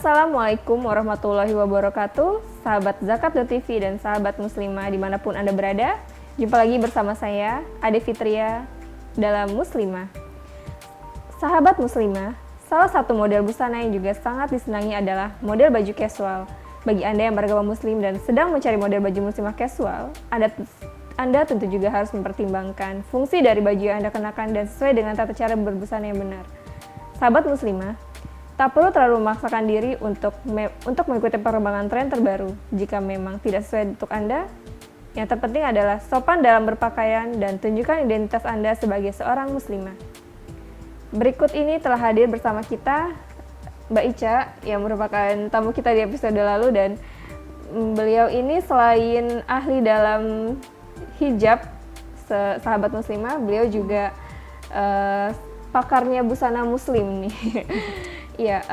Assalamualaikum warahmatullahi wabarakatuh, sahabat Zakat.tv dan sahabat muslimah dimanapun Anda berada. Jumpa lagi bersama saya, Ade Fitria, dalam Muslimah. Sahabat muslimah, salah satu model busana yang juga sangat disenangi adalah model baju casual. Bagi Anda yang beragama muslim dan sedang mencari model baju muslimah casual, Anda tentu juga harus mempertimbangkan fungsi dari baju yang Anda kenakan dan sesuai dengan tata cara berbusana yang benar. Sahabat muslimah, tak perlu terlalu memaksakan diri untuk mengikuti perkembangan tren terbaru. Jika memang tidak sesuai untuk Anda, yang terpenting adalah sopan dalam berpakaian dan tunjukkan identitas Anda sebagai seorang muslimah. Berikut ini telah hadir bersama kita Mbak Ica yang merupakan tamu kita di episode lalu, dan beliau ini selain ahli dalam hijab sahabat muslimah, beliau juga pakarnya busana muslim nih. Ya,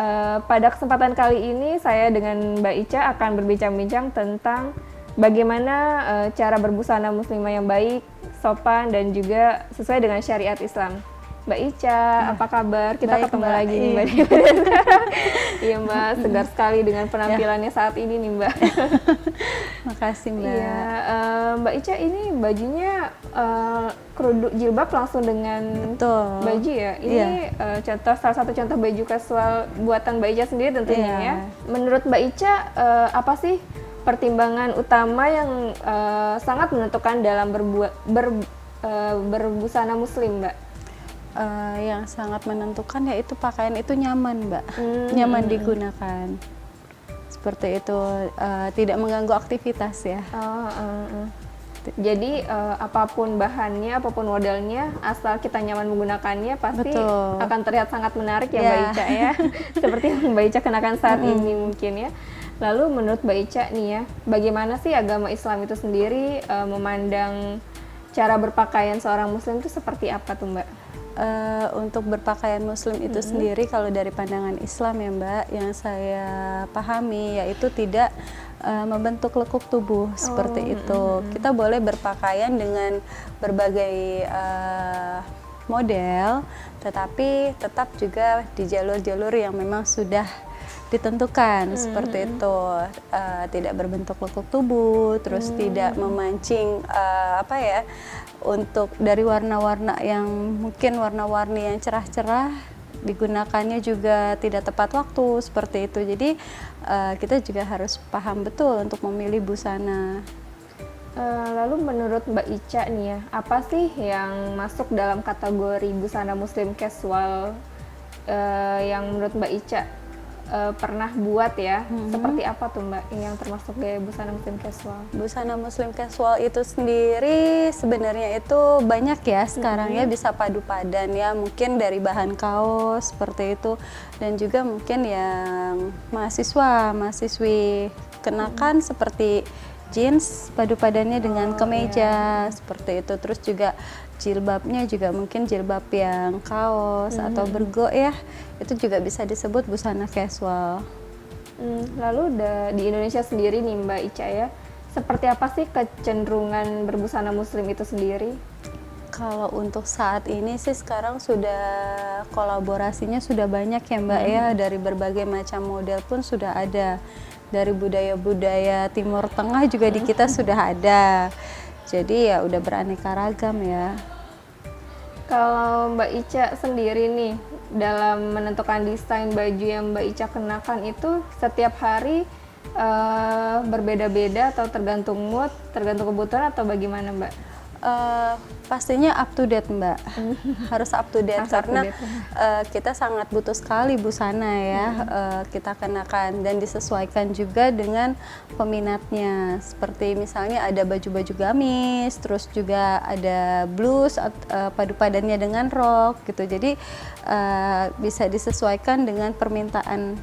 pada kesempatan kali ini saya dengan Mbak Ica akan berbincang-bincang tentang bagaimana cara berbusana muslimah yang baik, sopan, dan juga sesuai dengan syariat Islam. Mbak Ica, apa kabar? Kita baik, ketemu Mbak. lagi nih Mbak. Iya Mbak, segar sekali dengan penampilannya saat ini nih Mbak. Makasih Mbak. Iya, Mbak Ica ini bajunya kerudung jilbab langsung dengan Betul. baju ya. Ini salah satu contoh baju casual buatan Mbak Ica sendiri tentunya ya. Menurut Mbak Ica, apa sih pertimbangan utama yang sangat menentukan dalam berbusana muslim, Mbak? Yang sangat menentukan yaitu pakaian itu nyaman, Mbak. Nyaman digunakan. Seperti itu, tidak mengganggu aktivitas ya. Jadi apapun bahannya, apapun modelnya, asal kita nyaman menggunakannya pasti Betul. akan terlihat sangat menarik ya Mbak Ica ya. Seperti yang Mbak Ica kenakan saat ini mungkin ya. Lalu menurut Mbak Ica nih ya, bagaimana sih agama Islam itu sendiri memandang cara berpakaian seorang muslim itu seperti apa tuh Mbak? Untuk berpakaian muslim itu sendiri, kalau dari pandangan Islam ya Mbak, yang saya pahami yaitu tidak membentuk lekuk tubuh seperti itu. Kita boleh berpakaian dengan berbagai model, tetapi tetap juga di jalur-jalur yang memang sudah ditentukan seperti itu. Tidak berbentuk lekuk tubuh, terus tidak memancing untuk dari warna-warna yang mungkin warna-warni yang cerah-cerah, digunakannya juga tidak tepat waktu seperti itu. Jadi kita juga harus paham betul untuk memilih busana. Lalu menurut Mbak Ica nih ya, apa sih yang masuk dalam kategori busana muslim casual yang menurut Mbak Ica pernah buat ya? Seperti apa tuh Mbak yang termasuk gaya busana muslim casual? Busana muslim casual itu sendiri sebenarnya itu banyak ya sekarang ya, bisa padu padan ya, mungkin dari bahan kaos seperti itu, dan juga mungkin yang mahasiswi kenakan seperti jeans padu padannya dengan kemeja seperti itu. Terus juga jilbabnya juga mungkin jilbab yang kaos atau bergo ya, itu juga bisa disebut busana casual. Lalu di Indonesia sendiri nih Mbak Ica ya, seperti apa sih kecenderungan berbusana muslim itu sendiri? Kalau untuk saat ini sih sekarang sudah kolaborasinya sudah banyak ya Mbak ya, dari berbagai macam model pun sudah ada. Dari budaya-budaya Timur Tengah juga di kita sudah ada. Jadi ya udah beraneka ragam ya. Kalau Mbak Ica sendiri nih, dalam menentukan desain baju yang Mbak Ica kenakan itu setiap hari berbeda-beda atau tergantung mood, tergantung kebutuhan atau bagaimana Mbak? Pastinya up to date Mbak, harus up to date karena kita sangat butuh sekali busana ya, kita kenakan dan disesuaikan juga dengan peminatnya. Seperti misalnya ada baju-baju gamis, terus juga ada blus padu padannya dengan rok gitu. Jadi bisa disesuaikan dengan permintaan.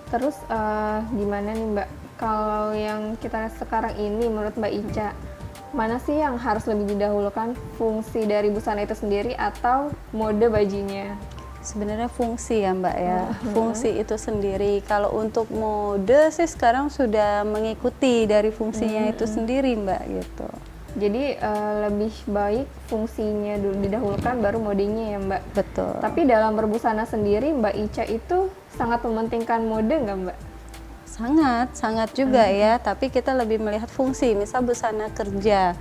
Terus gimana nih Mbak, kalau yang kita sekarang ini menurut Mbak Ica, mana sih yang harus lebih didahulukan, fungsi dari busana itu sendiri atau mode bajunya? Sebenarnya fungsi ya Mbak ya, fungsi itu sendiri. Kalau untuk mode sih sekarang sudah mengikuti dari fungsinya itu sendiri Mbak gitu. Jadi lebih baik fungsinya dulu didahulukan baru modenya ya Mbak. Betul. Tapi dalam berbusana sendiri Mbak Ica itu sangat mementingkan mode nggak Mbak? Sangat juga ya, tapi kita lebih melihat fungsi. Misal busana kerja,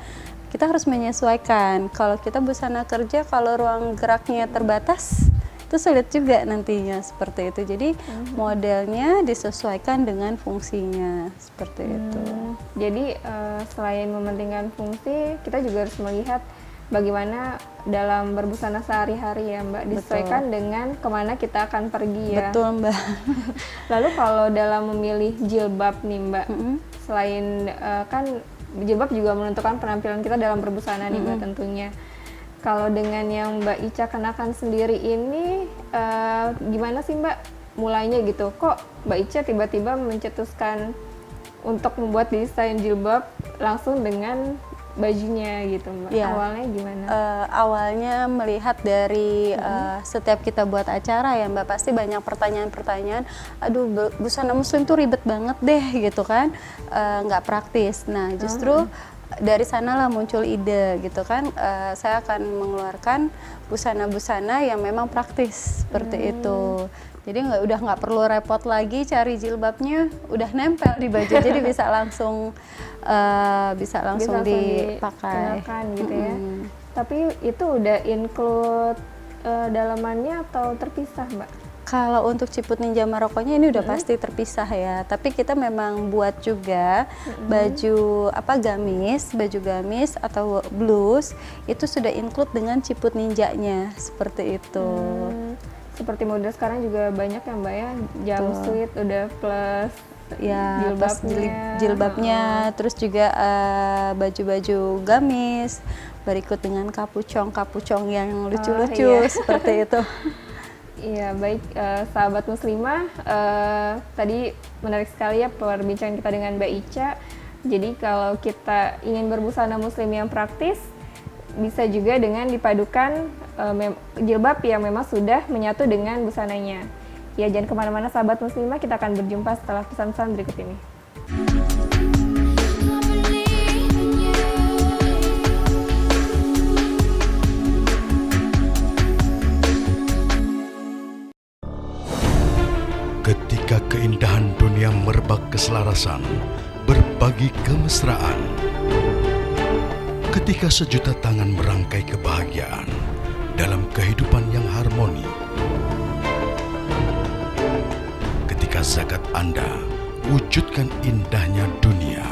kita harus menyesuaikan. Kalau kita busana kerja, kalau ruang geraknya terbatas, itu sulit juga nantinya seperti itu. Jadi modelnya disesuaikan dengan fungsinya seperti itu. Jadi selain mementingkan fungsi, kita juga harus melihat bagaimana dalam berbusana sehari-hari ya Mbak, disesuaikan dengan kemana kita akan pergi ya. Betul Mbak. Lalu kalau dalam memilih jilbab nih Mbak, selain kan jilbab juga menentukan penampilan kita dalam berbusana nih Mbak tentunya. Kalau dengan yang Mbak Ica kenakan sendiri ini, gimana sih Mbak mulainya gitu? Kok Mbak Ica tiba-tiba mencetuskan untuk membuat desain jilbab langsung dengan bajunya gitu Mbak? Ya. Awalnya gimana? Awalnya melihat dari setiap kita buat acara ya Mbak, pasti banyak pertanyaan-pertanyaan, aduh busana muslim tuh ribet banget deh gitu kan, nggak praktis. Nah justru dari sanalah muncul ide gitu kan, saya akan mengeluarkan busana-busana yang memang praktis seperti itu. Jadi udah nggak perlu repot lagi cari jilbabnya, udah nempel di baju, jadi bisa langsung dipakai. Dikenakan gitu ya. Tapi itu udah include dalamannya atau terpisah Mbak? Kalau untuk Ciput Ninja Marokonya ini udah pasti terpisah ya. Tapi kita memang buat juga baju gamis atau blus itu sudah include dengan Ciput Ninjanya seperti itu. Seperti model sekarang juga banyak ya Mbak ya, jumpsuit udah plus ya jilbabnya, terus juga baju-baju gamis berikut dengan kapucong yang lucu-lucu seperti itu. Iya baik, sahabat muslimah, tadi menarik sekali ya perbincangan kita dengan Mbak Ica. Jadi kalau kita ingin berbusana muslim yang praktis, bisa juga dengan dipadukan jilbab yang memang sudah menyatu dengan busananya. Ya jangan kemana-mana sahabat muslimah, kita akan berjumpa setelah pesan-pesan berikut ini. Ketika keindahan dunia merebak keselarasan, berbagi kemesraan. Ketika sejuta tangan merangkai kebahagiaan dalam kehidupan yang harmoni. Ketika zakat Anda wujudkan indahnya dunia.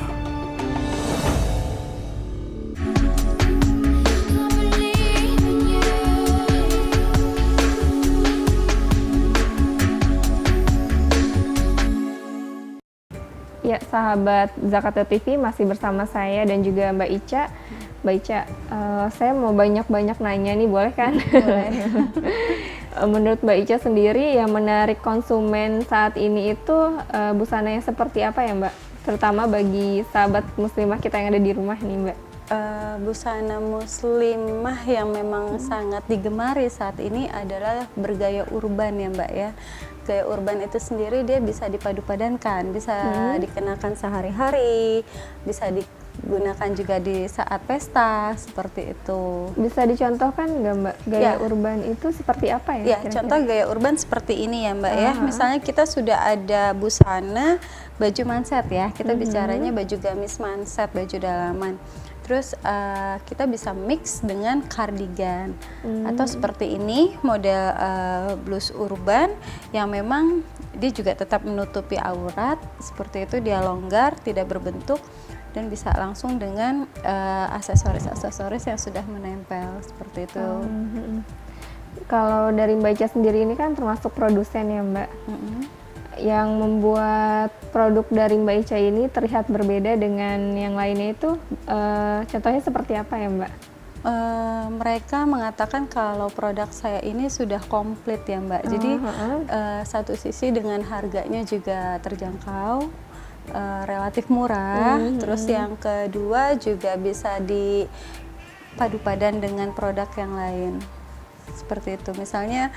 Ya, sahabat Zakat.TV masih bersama saya dan juga Mbak Ica. Mbak Ica, saya mau banyak-banyak nanya nih, boleh kan? Boleh. Menurut Mbak Ica sendiri, yang menarik konsumen saat ini itu busana yang seperti apa ya Mbak? Terutama bagi sahabat muslimah kita yang ada di rumah nih Mbak. Busana muslimah yang memang sangat digemari saat ini adalah bergaya urban ya Mbak ya. Gaya urban itu sendiri dia bisa dipadu-padankan, bisa dikenakan sehari-hari, bisa digunakan juga di saat pesta, seperti itu. Bisa dicontohkan nggak Mbak, gaya urban itu seperti apa ya? Ya, kira-kira? contoh gaya urban seperti ini ya Mbak ya. Misalnya kita sudah ada busana baju manset ya, kita bicaranya baju gamis manset, baju dalaman. Terus kita bisa mix dengan kardigan atau seperti ini model blus urban yang memang dia juga tetap menutupi aurat, seperti itu, dia longgar, tidak berbentuk dan bisa langsung dengan aksesoris-aksesoris yang sudah menempel seperti itu. Kalau dari Mbak Ica sendiri ini kan termasuk produsen ya Mbak. Yang membuat produk dari Mbak Ica ini terlihat berbeda dengan yang lainnya itu contohnya seperti apa ya Mbak? Mereka mengatakan kalau produk saya ini sudah komplit ya Mbak. Jadi satu sisi dengan harganya juga terjangkau, relatif murah. Terus yang kedua juga bisa dipadu padan dengan produk yang lain. seperti itu. Misalnya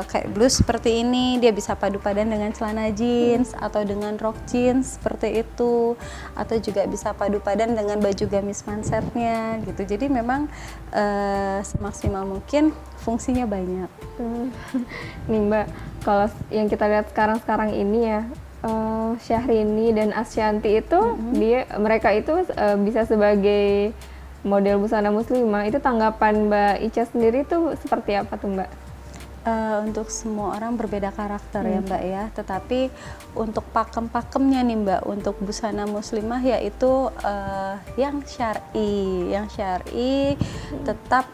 kayak blus seperti ini, dia bisa padu padan dengan celana jeans atau dengan rok jeans seperti itu, atau juga bisa padu padan dengan baju gamis mansetnya gitu. Jadi memang semaksimal mungkin fungsinya banyak. Nih Mbak, kalau yang kita lihat sekarang ini ya, Syahrini dan Ashanti itu mereka itu bisa sebagai model busana muslimah. Itu tanggapan Mbak Ica sendiri itu seperti apa tuh Mbak? Untuk semua orang berbeda karakter ya Mbak ya, tetapi untuk pakem-pakemnya nih Mbak, untuk busana muslimah yaitu yang syar'i tetap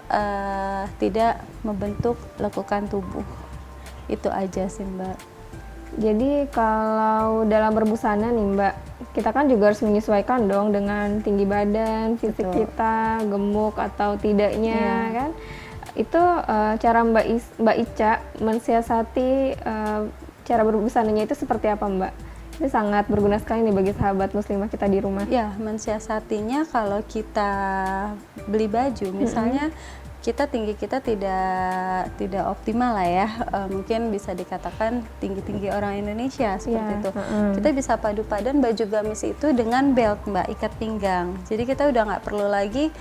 tidak membentuk lekukan tubuh. Itu aja sih Mbak. Jadi kalau dalam berbusana nih Mbak, kita kan juga harus menyesuaikan dong dengan tinggi badan, fisik Betul. kita, gemuk atau tidaknya Iya. kan. Itu cara Mbak Ica mensiasati cara berbusananya itu seperti apa Mbak? Ini sangat berguna sekali nih bagi sahabat muslimah kita di rumah. Ya, mensiasatinya kalau kita beli baju, misalnya kita tinggi kita tidak optimal lah ya, mungkin bisa dikatakan tinggi orang Indonesia seperti Iya, itu. Kita bisa padu padan baju gamis itu dengan belt Mbak, ikat pinggang. Jadi kita udah nggak perlu lagi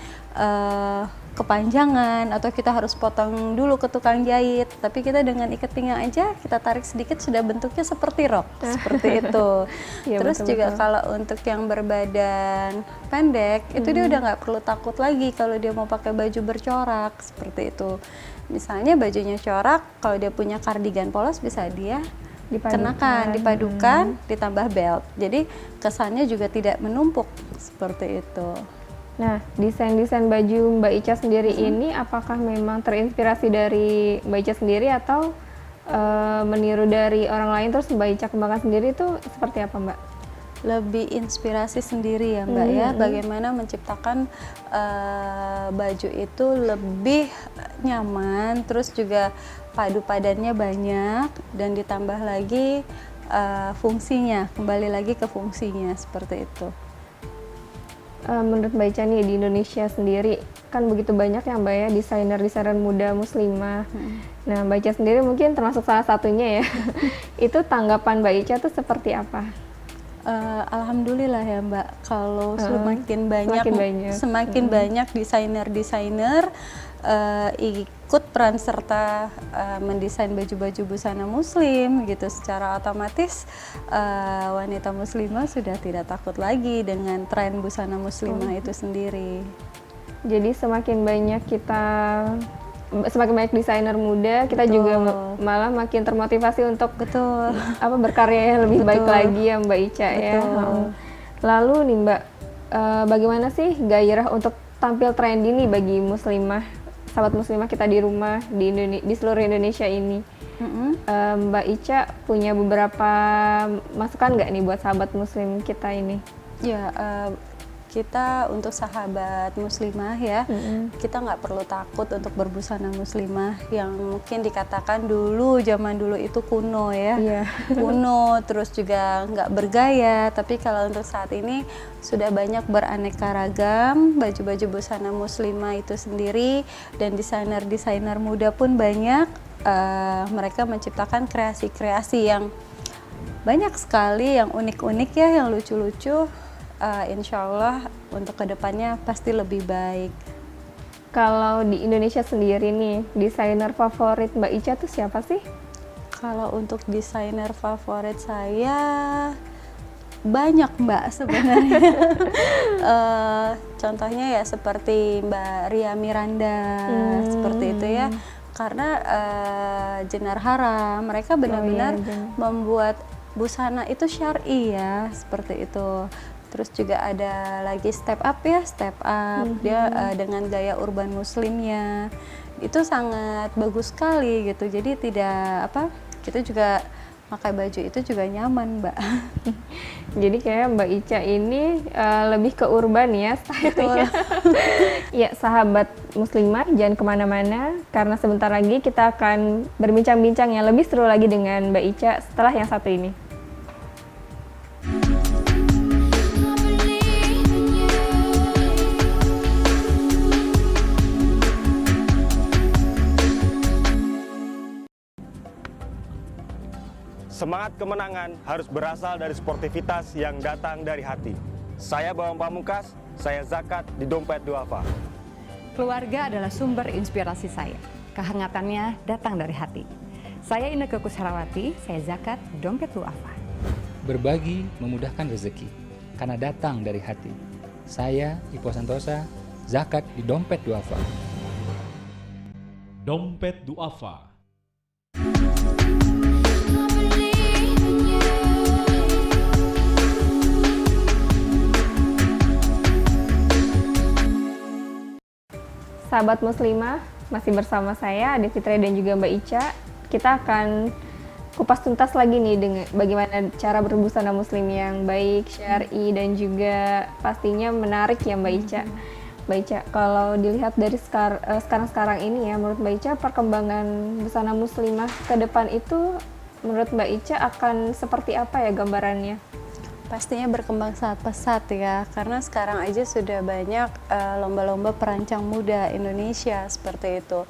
kepanjangan atau kita harus potong dulu ke tukang jahit, tapi kita dengan ikat pinggang aja kita tarik sedikit sudah bentuknya seperti rok seperti itu. Iya, Terus betul-betul. juga kalau untuk yang berbadan pendek itu dia udah nggak perlu takut lagi kalau dia mau pakai baju bercorak seperti itu. Misalnya bajunya corak, kalau dia punya kardigan polos bisa dia kenakan, dipadukan, ditambah belt. Jadi kesannya juga tidak menumpuk seperti itu. Nah, desain-desain baju Mbak Ica sendiri ini apakah memang terinspirasi dari Mbak Ica sendiri atau meniru dari orang lain terus Mbak Ica kembangkan sendiri itu seperti apa Mbak? Lebih inspirasi sendiri ya Mbak ya, bagaimana menciptakan baju itu lebih nyaman, terus juga padu padannya banyak dan ditambah lagi fungsinya, kembali lagi ke fungsinya seperti itu. Menurut Mbak Ica nih di Indonesia sendiri kan begitu banyak ya Mbak ya desainer muda muslimah. Nah Mbak Ica sendiri mungkin termasuk salah satunya ya. Itu tanggapan Mbak Ica tuh seperti apa? Alhamdulillah ya Mbak, kalau semakin banyak. banyak desainer-desainer ikut peran serta mendesain baju-baju busana muslim gitu, secara otomatis wanita muslimah sudah tidak takut lagi dengan tren busana muslimah itu sendiri. Jadi semakin banyak desainer muda, kita juga malah makin termotivasi untuk berkarya yang lebih baik lagi ya Mbak Ica ya. Lalu nih Mbak, bagaimana sih gairah untuk tampil trendy nih bagi sahabat muslimah kita di rumah di seluruh Indonesia ini? Mbak Ica punya beberapa masukan nggak nih buat sahabat muslim kita ini? Ya, kita untuk sahabat muslimah ya, kita nggak perlu takut untuk berbusana muslimah yang mungkin dikatakan zaman dulu itu kuno ya, kuno, terus juga nggak bergaya. Tapi kalau untuk saat ini sudah banyak beraneka ragam baju-baju busana muslimah itu sendiri, dan desainer-desainer muda pun banyak. Mereka menciptakan kreasi-kreasi yang banyak sekali, yang unik-unik ya, yang lucu-lucu. Insya Allah untuk kedepannya pasti lebih baik. Kalau di Indonesia sendiri nih, desainer favorit Mbak Ica tuh siapa sih? Kalau untuk desainer favorit saya banyak Mbak sebenarnya. Contohnya ya seperti Mbak Ria Miranda, seperti itu ya. Karena Jenar Hara, mereka benar-benar membuat busana itu syar'i ya, seperti itu. Terus juga ada lagi Step Up ya, Step Up, dia dengan gaya urban muslimnya itu sangat bagus sekali gitu. Jadi kita juga pakai baju itu juga nyaman Mbak. Jadi kayak Mbak Ica ini lebih ke urban ya stylenya. Ya sahabat muslimah jangan kemana-mana karena sebentar lagi kita akan berbincang-bincang yang lebih seru lagi dengan Mbak Ica setelah yang satu ini. semangat kemenangan harus berasal dari sportivitas yang datang dari hati. Saya Bawang Pamungkas, saya zakat di Dompet Duafa. Keluarga adalah sumber inspirasi saya. Kehangatannya datang dari hati. Saya Inneke Kusharawati, saya zakat di Dompet Duafa. Berbagi memudahkan rezeki, karena datang dari hati. Saya, Ipo Santosa, zakat di Dompet Duafa. Dompet Duafa. Sahabat Muslimah, masih bersama saya Ade Fitria dan juga Mbak Ica. Kita akan kupas tuntas lagi nih dengan bagaimana cara berbusana muslim yang baik, syar'i dan juga pastinya menarik ya Mbak Ica. Mbak Ica, kalau dilihat dari sekarang ini ya, menurut Mbak Ica perkembangan busana muslimah ke depan itu menurut Mbak Ica akan seperti apa ya gambarannya? Pastinya berkembang saat pesat ya, karena sekarang aja sudah banyak lomba-lomba perancang muda Indonesia seperti itu.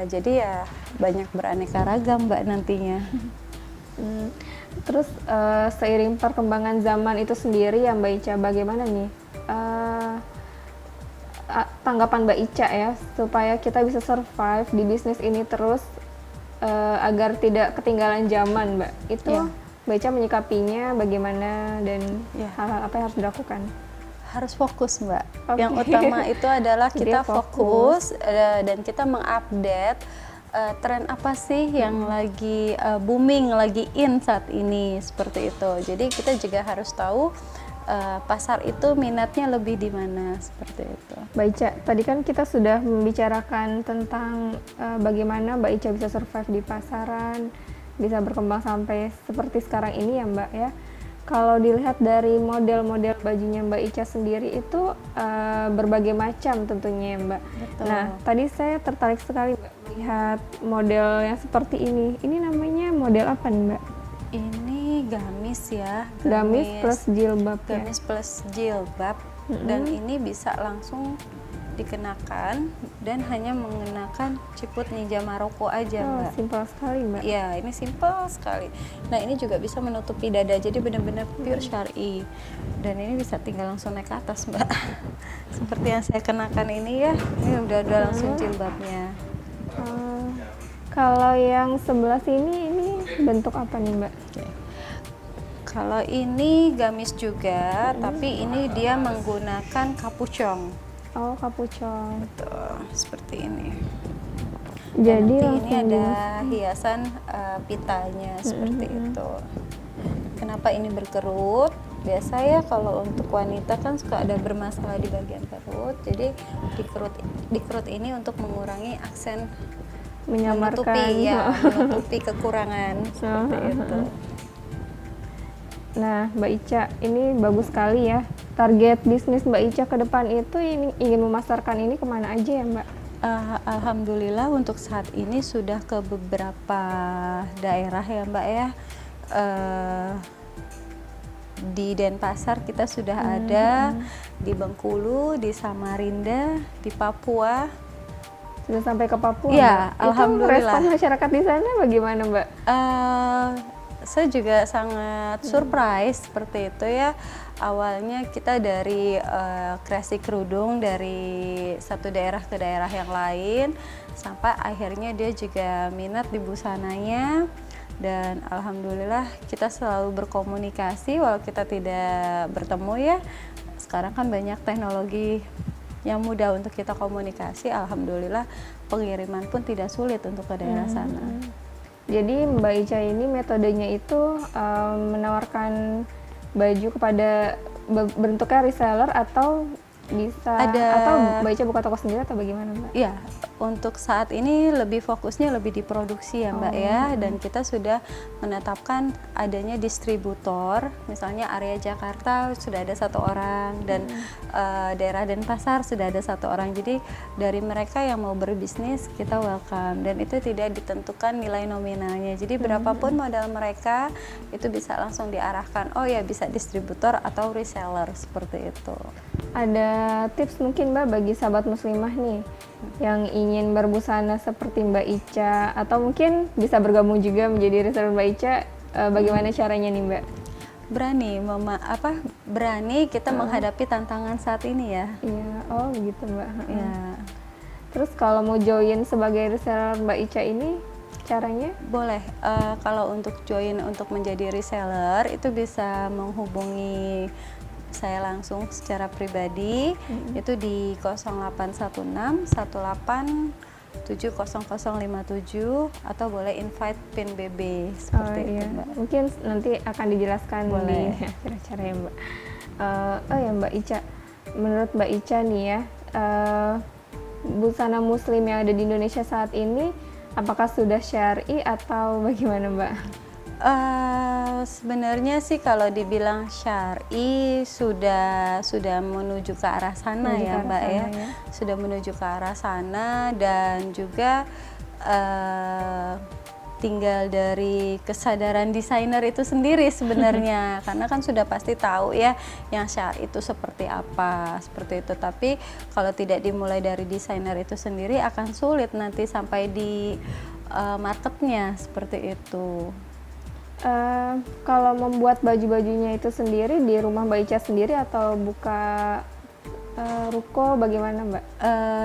Jadi ya banyak beraneka ragam Mbak nantinya. Terus seiring perkembangan zaman itu sendiri ya Mbak Ica, bagaimana nih tanggapan Mbak Ica ya supaya kita bisa survive di bisnis ini terus agar tidak ketinggalan zaman Mbak? Itu Ya. Mbak Ica menyikapinya bagaimana dan Ya. hal-hal apa yang harus dilakukan? Harus fokus Mbak. Oke. Yang utama itu adalah kita Dia fokus. fokus dan kita mengupdate tren apa sih yang lagi booming, lagi in saat ini seperti itu. Jadi kita juga harus tahu pasar itu minatnya lebih di mana seperti itu. Mbak Ica, tadi kan kita sudah membicarakan tentang bagaimana Mbak Ica bisa survive di pasaran, bisa berkembang sampai seperti sekarang ini ya Mbak ya. Kalau dilihat dari model-model bajunya Mbak Ica sendiri itu berbagai macam tentunya ya Mbak. Betul. Nah, tadi saya tertarik sekali Mbak melihat model yang seperti ini. Ini namanya model apa nih Mbak? Ini gamis ya. Gamis plus jilbab ya. Gamis plus jilbab dan ini bisa langsung dikenakan dan hanya mengenakan ciput ninja Maroko aja Oh, Mbak. simpel sekali Mbak. Ya, ini simpel sekali. Nah, ini juga bisa menutupi dada, jadi benar-benar pure syar'i. Dan ini bisa tinggal langsung naik ke atas, Mbak. Seperti yang saya kenakan ini ya, ini udah langsung jilbabnya. Kalau yang sebelah sini ini bentuk apa nih Mbak? Oke. Kalau ini gamis juga, tapi ini dia menggunakan kapucong. Oh, kapucong. Tuh, seperti ini. Jadi Nanti ini langsung ada hiasan pitanya seperti itu. Kenapa ini berkerut? Biasa ya kalau untuk wanita kan suka ada bermasalah di bagian perut. Jadi dikerut ini untuk mengurangi aksen, menyamarkan. menutupi kekurangan seperti itu. Nah, Mbak Ica, ini bagus sekali ya. Target bisnis Mbak Ica ke depan itu ingin memasarkan ini kemana aja ya Mbak? Alhamdulillah untuk saat ini sudah ke beberapa daerah ya Mbak ya. Di Denpasar kita sudah ada, di Bengkulu, di Samarinda, di Papua. Sudah sampai ke Papua Iya, Mbak? alhamdulillah. Itu respon masyarakat di sana bagaimana Mbak? Saya juga sangat surprise seperti itu ya. Awalnya kita dari kreasi kerudung dari satu daerah ke daerah yang lain, sampai akhirnya dia juga minat di busananya. Dan alhamdulillah kita selalu berkomunikasi walau kita tidak bertemu ya. Sekarang kan banyak teknologi yang mudah untuk kita komunikasi. Alhamdulillah pengiriman pun tidak sulit untuk ke daerah sana. Jadi Mbak Ica ini metodenya itu menawarkan baju kepada bentuknya reseller atau bisa atau Mbak Ica buka toko sendiri atau bagaimana Mbak? Iya, untuk saat ini lebih fokusnya lebih di produksi ya Mbak ya, dan kita sudah menetapkan adanya distributor, misalnya area Jakarta sudah ada 1 orang dan daerah Denpasar sudah ada 1 orang. Jadi dari mereka yang mau berbisnis kita welcome, dan itu tidak ditentukan nilai nominalnya. Jadi berapapun modal mereka itu bisa langsung diarahkan. Oh ya bisa distributor atau reseller seperti itu. Ada tips mungkin Mbak bagi sahabat muslimah nih yang ingin berbusana seperti Mbak Ica atau mungkin bisa bergabung juga menjadi reseller Mbak Ica, Bagaimana caranya nih Mbak? Berani kita menghadapi tantangan saat ini ya. Iya, oh begitu Mbak. Ya. Terus kalau mau join sebagai reseller Mbak Ica ini caranya? Boleh, kalau untuk join untuk menjadi reseller itu bisa menghubungi saya langsung secara pribadi, itu di 0816 18 70057 atau boleh invite PIN BB seperti itu Mbak. Mungkin nanti akan dijelaskan Boleh. di cara-cara ya Mbak. Oh ya Mbak Ica, menurut Mbak Ica nih ya, busana muslim yang ada di Indonesia saat ini apakah sudah syar'i atau bagaimana Mbak? Sebenarnya sih kalau dibilang syar'i sudah menuju ke arah sana ya Mbak ya. Sudah menuju ke arah sana dan juga tinggal dari kesadaran desainer itu sendiri sebenarnya karena kan sudah pasti tahu ya yang syar'i itu seperti apa, seperti itu. Tapi kalau tidak dimulai dari desainer itu sendiri akan sulit nanti sampai di marketnya seperti itu. Kalau membuat baju-bajunya itu sendiri di rumah Mbak Ica sendiri atau buka ruko bagaimana Mbak?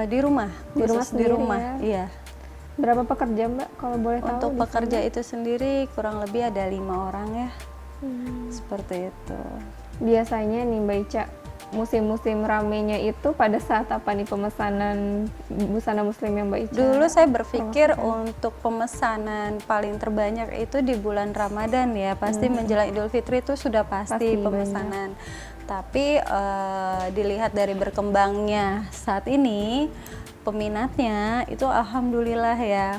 Di rumah, Di rumah khusus sendiri ya. Iya. Berapa pekerja Mbak kalau boleh tahu? Untuk di pekerja sini? itu sendiri kurang lebih ada 5 orang ya. Seperti itu. Biasanya nih Mbak Ica, musim-musim ramenya itu pada saat apa nih pemesanan busana muslim yang Mbak Ica? Dulu saya berpikir untuk pemesanan paling terbanyak itu di bulan Ramadan ya, pasti menjelang Idul Fitri itu sudah pasti pemesanan. Tapi dilihat dari berkembangnya saat ini, peminatnya itu alhamdulillah ya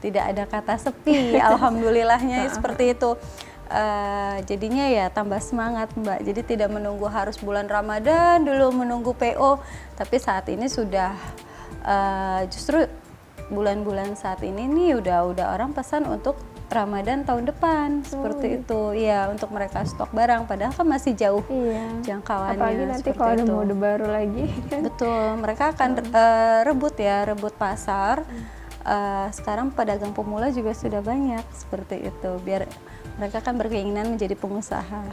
tidak ada kata sepi, alhamdulillahnya seperti itu. Jadinya ya tambah semangat Mbak, jadi tidak menunggu harus bulan Ramadan dulu menunggu PO, tapi saat ini sudah justru bulan-bulan saat ini nih udah orang pesan untuk Ramadan tahun depan seperti itu ya, untuk mereka stok barang padahal kan masih jauh jangkauannya. Apalagi nanti kalau ada mode baru lagi kan. Betul, mereka akan rebut pasar. Sekarang pedagang pemula juga sudah banyak seperti itu, biar mereka kan berkeinginan menjadi pengusaha.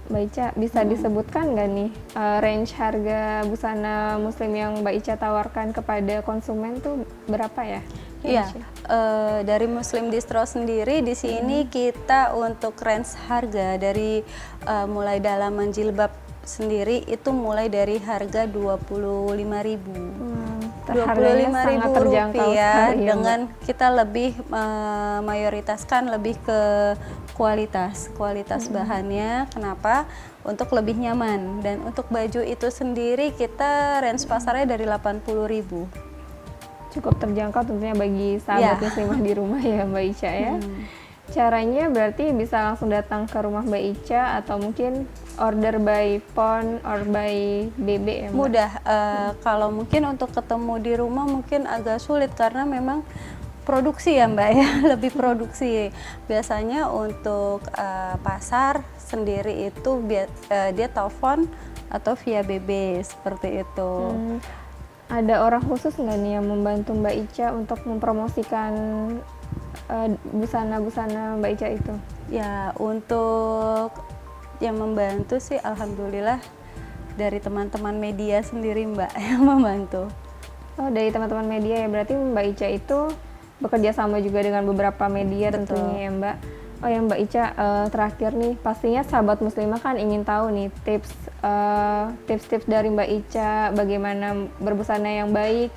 Mbak Ica, bisa disebutkan nggak nih range harga busana muslim yang Mbak Ica tawarkan kepada konsumen tuh berapa ya? Iya, dari Muslim Distro sendiri di sini kita untuk range harga dari mulai dalaman jilbab sendiri itu mulai dari harga 25.000. Rupiah dengan kita lebih mayoritaskan lebih ke kualitas bahannya. Kenapa? Untuk lebih nyaman, dan untuk baju itu sendiri kita range pasarnya dari 80.000. Cukup terjangkau tentunya bagi sahabat muslimah di rumah ya Mbak Ica ya. Caranya berarti bisa langsung datang ke rumah Mbak Ica atau mungkin order by phone or by BB ya Mbak? Mudah, kalau mungkin untuk ketemu di rumah mungkin agak sulit karena memang produksi ya Mbak ya, lebih produksi. Biasanya untuk pasar sendiri itu dia telepon atau via BB seperti itu. Ada orang khusus nggak nih yang membantu Mbak Ica untuk mempromosikan busana-busana Mbak Ica itu? Ya, untuk yang membantu sih alhamdulillah dari teman-teman media sendiri Mbak yang membantu. Oh, dari teman-teman media ya, berarti Mbak Ica itu bekerja sama juga dengan beberapa media. Betul. Tentunya ya Mbak. Oh ya Mbak Ica, terakhir nih, pastinya sahabat muslimah kan ingin tahu nih tips-tips dari Mbak Ica bagaimana berbusana yang baik,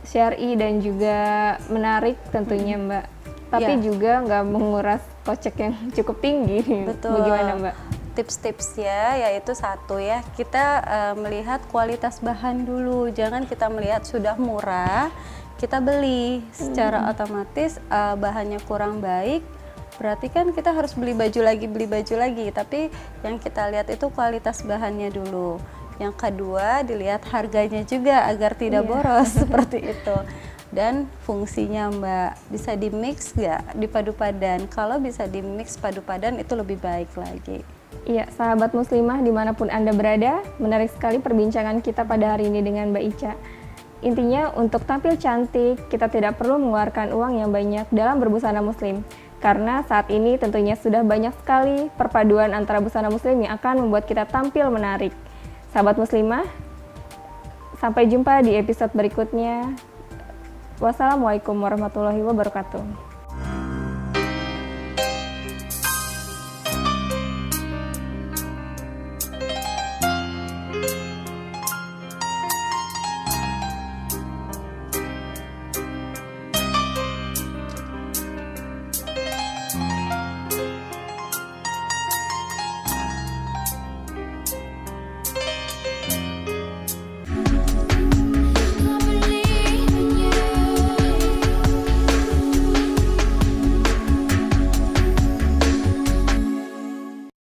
syar'i dan juga menarik tentunya Mbak. Tapi juga nggak menguras kocek yang cukup tinggi. Betul. Bagaimana Mbak? Tips-tipsnya yaitu satu ya, kita melihat kualitas bahan dulu, jangan kita melihat sudah murah kita beli secara otomatis bahannya kurang baik, berarti kan kita harus beli baju lagi, tapi yang kita lihat itu kualitas bahannya dulu. Yang kedua dilihat harganya juga agar tidak boros seperti itu. Dan fungsinya Mbak, bisa di mix nggak, dipadu padan? Kalau bisa di mix padu padan itu lebih baik lagi. Iya, sahabat muslimah dimanapun Anda berada, menarik sekali perbincangan kita pada hari ini dengan Mbak Ica. Intinya untuk tampil cantik, kita tidak perlu mengeluarkan uang yang banyak dalam berbusana muslim. Karena saat ini tentunya sudah banyak sekali perpaduan antara busana muslim yang akan membuat kita tampil menarik. Sahabat muslimah, sampai jumpa di episode berikutnya. Wassalamualaikum warahmatullahi wabarakatuh.